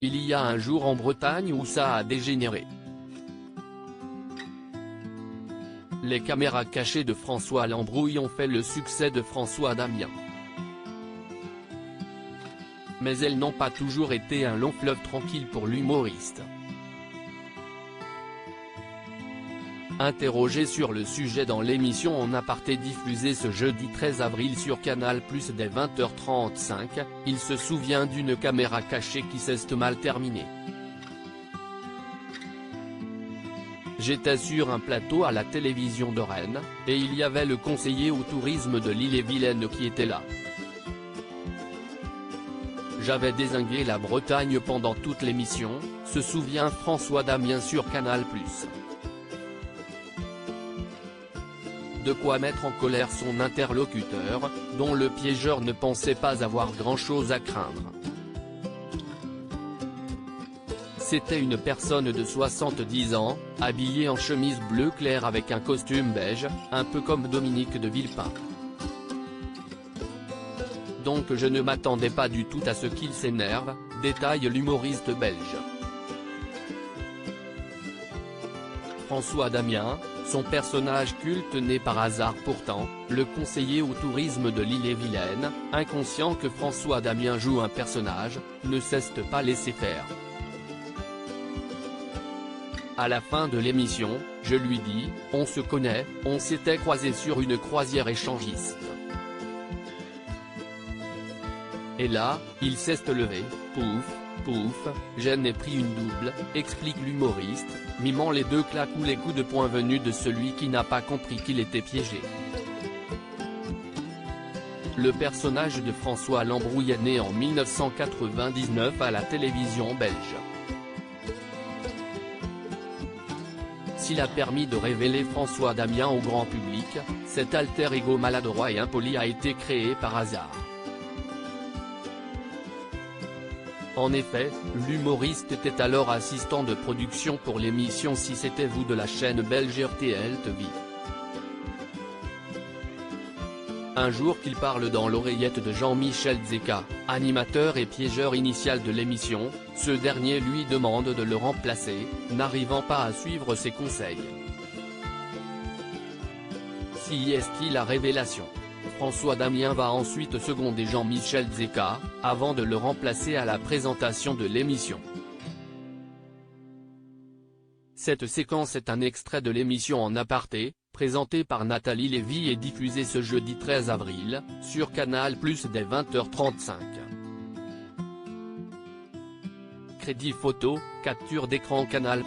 Il y a un jour en Bretagne où ça a dégénéré. Les caméras cachées de François Lambrouille ont fait le succès de François Damien. Mais elles n'ont pas toujours été un long fleuve tranquille pour l'humoriste. Interrogé sur le sujet dans l'émission En Aparté diffusée ce jeudi 13 avril sur Canal+ dès 20h35, il se souvient d'une caméra cachée qui s'est mal terminée. J'étais sur un plateau à la télévision de Rennes, et il y avait le conseiller au tourisme de l'Ille-et-Vilaine qui était là. J'avais dézingué la Bretagne pendant toute l'émission, se souvient François Damien sur Canal+. De quoi mettre en colère son interlocuteur, dont le piégeur ne pensait pas avoir grand-chose à craindre. C'était une personne de 70 ans, habillée en chemise bleu clair avec un costume beige, un peu comme Dominique de Villepin. Donc je ne m'attendais pas du tout à ce qu'il s'énerve, détaille l'humoriste belge. François Damien, son personnage culte né par hasard pourtant, le conseiller au tourisme de l'Ille-et-Vilaine, inconscient que François Damien joue un personnage, ne cesse de pas laisser faire. À la fin de l'émission, je lui dis, on se connaît, on s'était croisés sur une croisière échangiste. Et là, il s'est levé, pouf, pouf, j'en ai pris une double, explique l'humoriste, mimant les deux claques ou les coups de poing venus de celui qui n'a pas compris qu'il était piégé. Le personnage de François Lambrouille est né en 1999 à la télévision belge. S'il a permis de révéler François Damien au grand public, cet alter ego maladroit et impoli a été créé par hasard. En effet, l'humoriste était alors assistant de production pour l'émission Si c'était vous de la chaîne belge RTL TV. Un jour qu'il parle dans l'oreillette de Jean-Michel Zeka, animateur et piégeur initial de l'émission, ce dernier lui demande de le remplacer, n'arrivant pas à suivre ses conseils. Si est-il la révélation. François Damien va ensuite seconder Jean-Michel Zeka, avant de le remplacer à la présentation de l'émission. Cette séquence est un extrait de l'émission En Aparté, présentée par Nathalie Lévy et diffusée ce jeudi 13 avril, sur Canal+ dès 20h35. Crédit photo, capture d'écran Canal+.